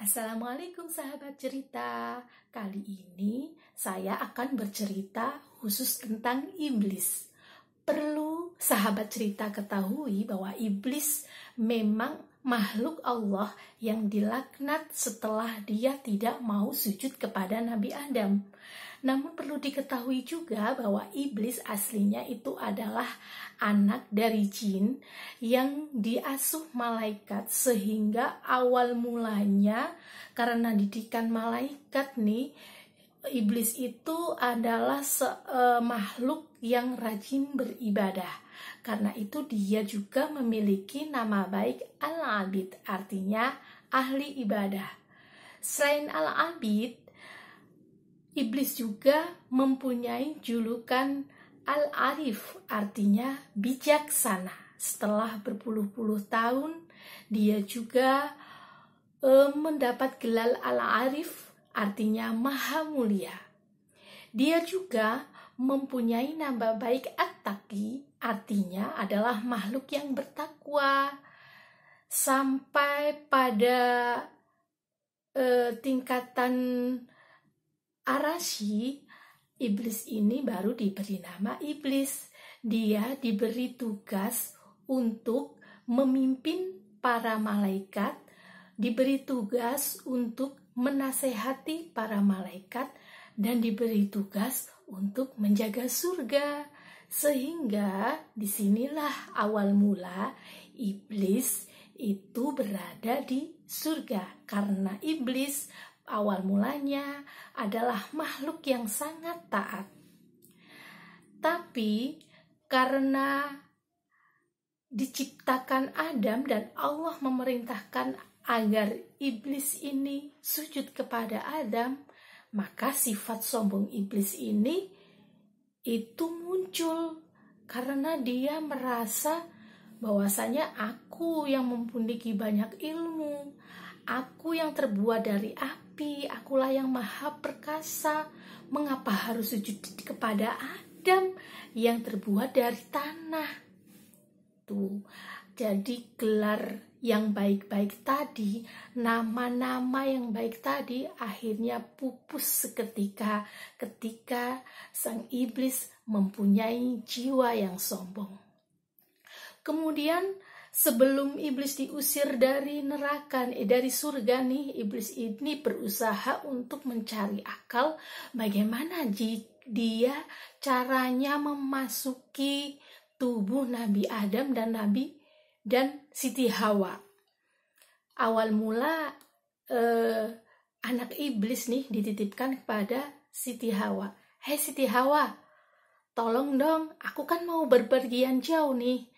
Assalamualaikum sahabat cerita. Kali ini saya akan bercerita khusus tentang iblis. Perlu sahabat cerita ketahui bahwa iblis memang makhluk Allah yang dilaknat setelah dia tidak mau sujud kepada Nabi Adam. Namun perlu diketahui juga bahwa iblis aslinya itu adalah anak dari jin yang diasuh malaikat, sehingga awal mulanya karena didikan malaikat nih, iblis itu adalah makhluk yang rajin beribadah. Karena itu dia juga memiliki nama baik Al-Abid, artinya ahli ibadah. Selain Al-Abid, iblis juga mempunyai julukan Al-Arif, artinya bijaksana. Setelah berpuluh-puluh tahun, dia juga mendapat gelar Al-Arif, artinya maha mulia. Dia juga mempunyai nama baik At-Taqi, artinya adalah makhluk yang bertakwa. Sampai pada tingkatan Arasy, iblis ini baru diberi nama iblis. Dia diberi tugas untuk memimpin para malaikat, diberi tugas untuk menasehati para malaikat, dan diberi tugas untuk menjaga surga. Sehingga disinilah awal mula iblis itu berada di surga, karena iblis awal mulanya adalah makhluk yang sangat taat. Tapi karena diciptakan Adam dan Allah memerintahkan agar iblis ini sujud kepada Adam, maka sifat sombong iblis ini itu muncul karena dia merasa bahwasanya aku yang memiliki banyak ilmu, aku yang terbuat dari api, akulah yang maha perkasa. Mengapa harus sujud kepada Adam yang terbuat dari tanah? Tuh, jadi gelar yang baik-baik tadi, nama-nama yang baik tadi akhirnya pupus seketika ketika sang iblis mempunyai jiwa yang sombong. Kemudian sebelum iblis diusir dari neraka, dari surga nih, iblis ini berusaha untuk mencari akal bagaimana dia caranya memasuki tubuh Nabi Adam dan Siti Hawa. Awal mula anak iblis nih dititipkan kepada Siti Hawa. Hei Siti Hawa, tolong dong, aku kan mau berpergian jauh nih.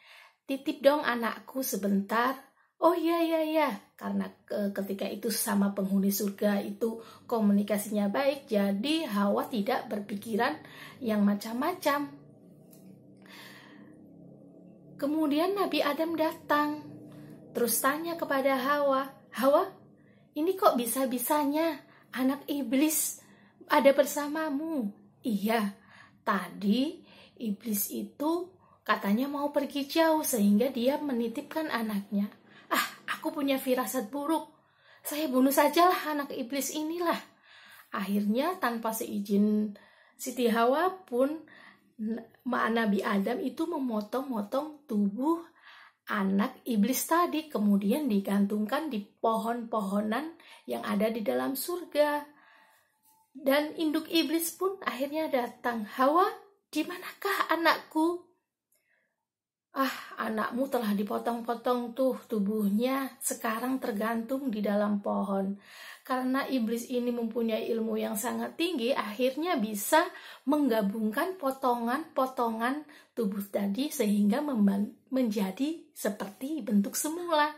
Titip dong anakku sebentar. Oh iya, karena ketika itu sama penghuni surga itu komunikasinya baik, jadi Hawa tidak berpikiran yang macam-macam. Kemudian Nabi Adam datang, terus tanya kepada Hawa, Hawa, ini kok bisa-bisanya anak iblis ada bersamamu? Iya, tadi iblis itu katanya mau pergi jauh sehingga dia menitipkan anaknya. Aku punya firasat buruk. Saya bunuh sajalah anak iblis inilah. Akhirnya tanpa seizin Siti Hawa pun Nabi Adam itu memotong-motong tubuh anak iblis tadi, kemudian digantungkan di pohon-pohonan yang ada di dalam surga. Dan induk iblis pun akhirnya datang. Hawa, di manakah anakku? Anakmu telah dipotong-potong tuh tubuhnya, sekarang tergantung di dalam pohon. Karena iblis ini mempunyai ilmu yang sangat tinggi, akhirnya bisa menggabungkan potongan-potongan tubuh tadi sehingga menjadi seperti bentuk semula.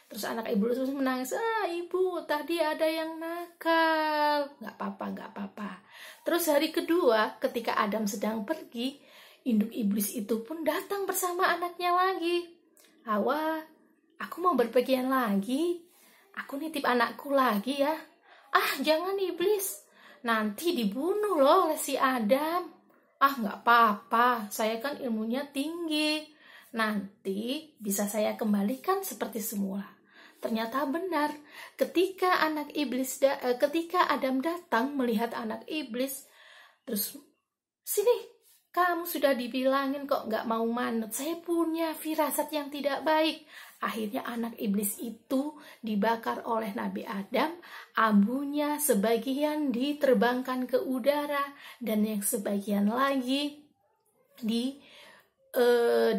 Terus anak iblis menangis, ibu tadi ada yang nakal. Gak apa-apa. Terus hari kedua ketika Adam sedang pergi, induk iblis itu pun datang bersama anaknya lagi. Hawa, aku mau berpergian lagi. Aku nitip anakku lagi ya. Jangan iblis. Nanti dibunuh loh oleh si Adam. Gak apa-apa. Saya kan ilmunya tinggi. Nanti bisa saya kembalikan seperti semula. ternyata benar. Ketika ketika Adam datang melihat anak iblis, terus, "Sini, kamu sudah dibilangin kok nggak mau manut. Saya punya firasat yang tidak baik." Akhirnya anak iblis itu dibakar oleh Nabi Adam. Abunya sebagian diterbangkan ke udara dan yang sebagian lagi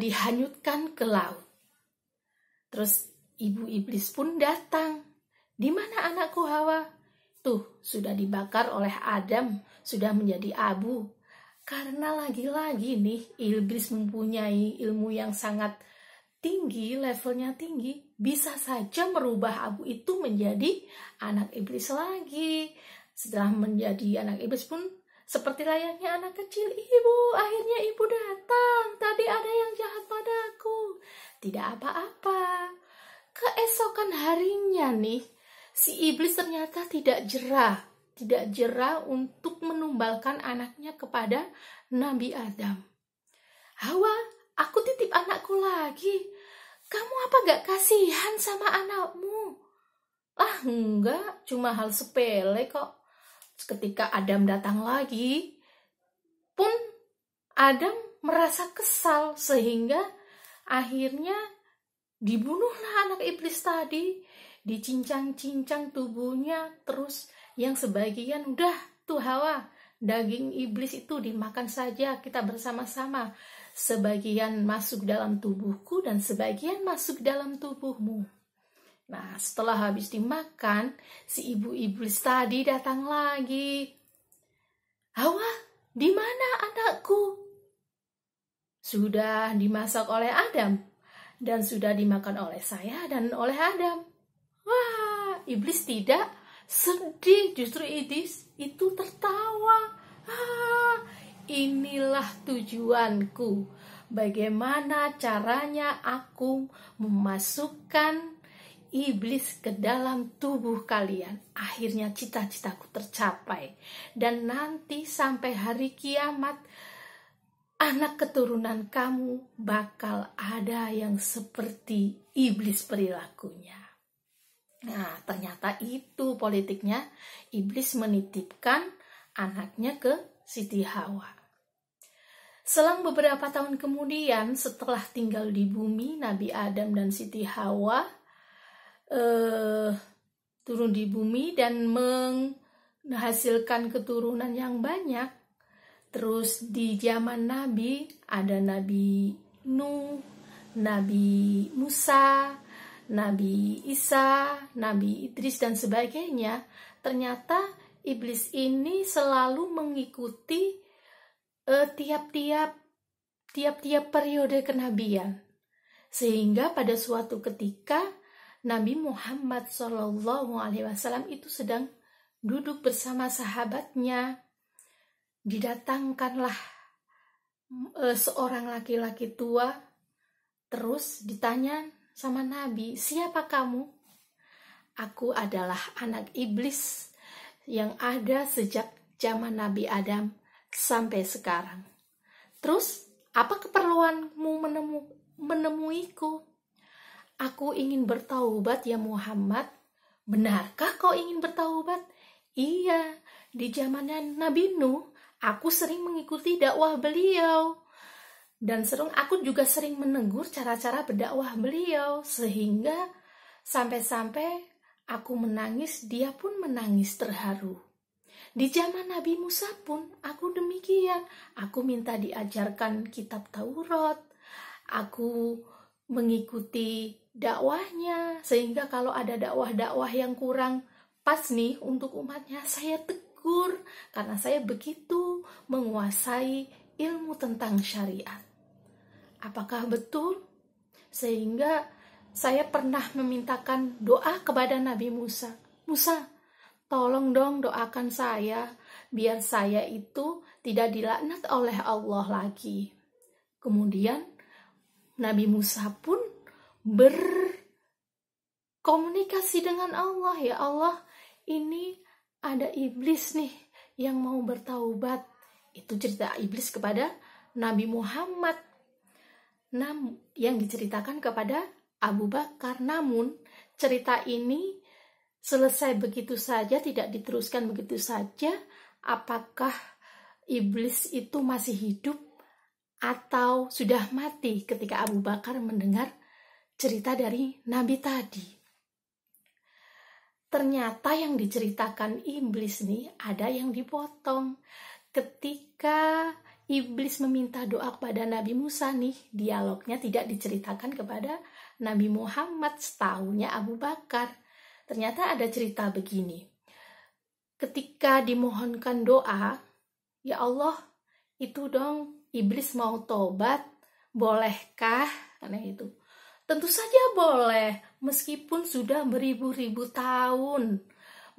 dihanyutkan ke laut. Terus ibu iblis pun datang. "Di mana anakku Hawa?" "Tuh, sudah dibakar oleh Adam, sudah menjadi abu." Karena lagi-lagi nih, iblis mempunyai ilmu yang sangat tinggi, levelnya tinggi, bisa saja merubah abu itu menjadi anak iblis lagi. Setelah menjadi anak iblis pun seperti layaknya anak kecil, "Ibu, akhirnya ibu datang. Tadi ada yang jahat padaku." Tidak apa-apa. Keesokan harinya nih, si iblis ternyata tidak jerah untuk menumbalkan anaknya kepada Nabi Adam. "Hawa, aku titip anakku lagi. Kamu apa gak kasihan sama anakmu?" "Ah, enggak, cuma hal sepele kok." Ketika Adam datang lagi, pun Adam merasa kesal sehingga akhirnya dibunuhlah anak iblis tadi. Dicincang-cincang tubuhnya, terus yang sebagian, "Udah tuh Hawa, daging iblis itu dimakan saja, kita bersama-sama. Sebagian masuk dalam tubuhku dan sebagian masuk dalam tubuhmu." Nah, setelah habis dimakan, si ibu iblis tadi datang lagi. "Hawa, di mana anakku?" "Sudah dimasak oleh Adam dan sudah dimakan oleh saya dan oleh Adam." Wah, iblis tidak sedih, justru iblis itu tertawa. Inilah tujuanku. Bagaimana caranya aku memasukkan iblis ke dalam tubuh kalian. Akhirnya cita-citaku tercapai. Dan nanti sampai hari kiamat, anak keturunan kamu bakal ada yang seperti iblis perilakunya. Nah, ternyata itu politiknya. Iblis menitipkan anaknya ke Siti Hawa. Selang beberapa tahun kemudian, setelah tinggal di bumi, Nabi Adam dan Siti Hawa turun di bumi dan menghasilkan keturunan yang banyak. Terus di zaman Nabi ada Nabi Nuh, Nabi Musa, Nabi Isa, Nabi Idris dan sebagainya. Ternyata iblis ini selalu mengikuti tiap-tiap periode kenabian. Sehingga pada suatu ketika Nabi Muhammad SAW itu sedang duduk bersama sahabatnya. Didatangkanlah seorang laki-laki tua, terus ditanya sama Nabi, "Siapa kamu?" "Aku adalah anak iblis yang ada sejak zaman Nabi Adam sampai sekarang." "Terus, apa keperluanmu menemuiku?" "Aku ingin bertaubat ya Muhammad." "Benarkah kau ingin bertaubat?" "Iya, di zamannya Nabi Nuh, aku sering mengikuti dakwah beliau. Dan aku juga sering menegur cara-cara berdakwah beliau. Sehingga sampai-sampai aku menangis, dia pun menangis terharu. Di zaman Nabi Musa pun aku demikian. Aku minta diajarkan kitab Taurat. Aku mengikuti dakwahnya, sehingga kalau ada dakwah-dakwah yang kurang pas nih untuk umatnya, saya tegur karena saya begitu menguasai ilmu tentang syariat." Apakah betul? Sehingga saya pernah memintakan doa kepada Nabi Musa. "Musa, tolong dong doakan saya biar saya itu tidak dilaknat oleh Allah lagi." Kemudian Nabi Musa pun berkomunikasi dengan Allah. "Ya Allah, ini ada iblis nih yang mau bertaubat." Itu cerita iblis kepada Nabi Muhammad yang diceritakan kepada Abu Bakar. Namun cerita ini selesai begitu saja, tidak diteruskan begitu saja? Apakah iblis itu masih hidup atau sudah mati ketika Abu Bakar mendengar cerita dari Nabi tadi? Ternyata yang diceritakan iblis nih ada yang dipotong. Ketika iblis meminta doa kepada Nabi Musa nih, dialognya tidak diceritakan kepada Nabi Muhammad, setaunya Abu Bakar. Ternyata ada cerita begini. Ketika dimohonkan doa, ya Allah, itu dong iblis mau tobat, bolehkah? Karena itu. Tentu saja boleh, meskipun sudah beribu-ribu tahun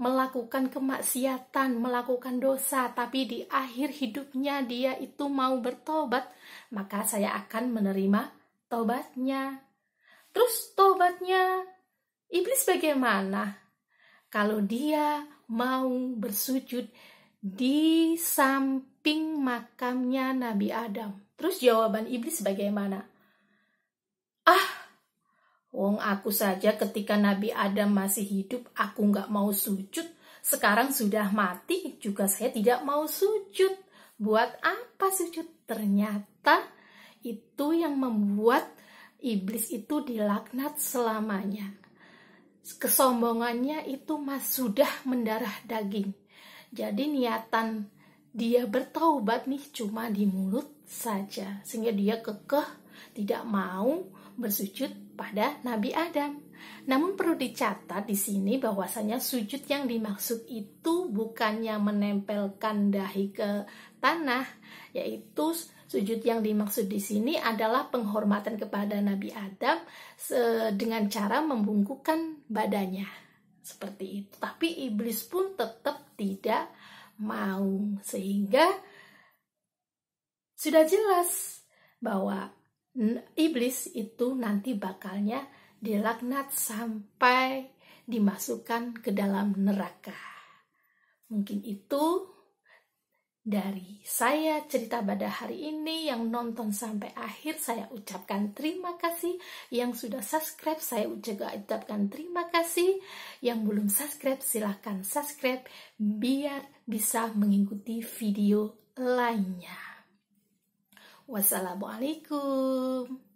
melakukan kemaksiatan, melakukan dosa, tapi di akhir hidupnya dia itu mau bertobat, maka saya akan menerima tobatnya. Terus tobatnya iblis bagaimana? Kalau dia mau bersujud di samping makamnya Nabi Adam. Terus jawaban iblis bagaimana? Wong aku saja ketika Nabi Adam masih hidup, aku nggak mau sujud. Sekarang sudah mati, juga saya tidak mau sujud. Buat apa sujud? Ternyata itu yang membuat iblis itu dilaknat selamanya. Kesombongannya itu sudah mendarah daging. Jadi niatan dia bertaubat nih cuma di mulut saja. Sehingga dia kekeh tidak mau bersujud pada Nabi Adam. Namun perlu dicatat di sini bahwasanya sujud yang dimaksud itu bukannya menempelkan dahi ke tanah, yaitu sujud yang dimaksud di sini adalah penghormatan kepada Nabi Adam dengan cara membungkukkan badannya. Seperti itu. Tapi iblis pun tetap tidak mau. Sehingga sudah jelas bahwa iblis itu nanti bakalnya dilaknat sampai dimasukkan ke dalam neraka. Mungkin itu dari saya cerita pada hari ini. Yang nonton sampai akhir saya ucapkan terima kasih. Yang sudah subscribe saya juga ucapkan terima kasih. Yang belum subscribe silahkan subscribe biar bisa mengikuti video lainnya. Wassalamualaikum.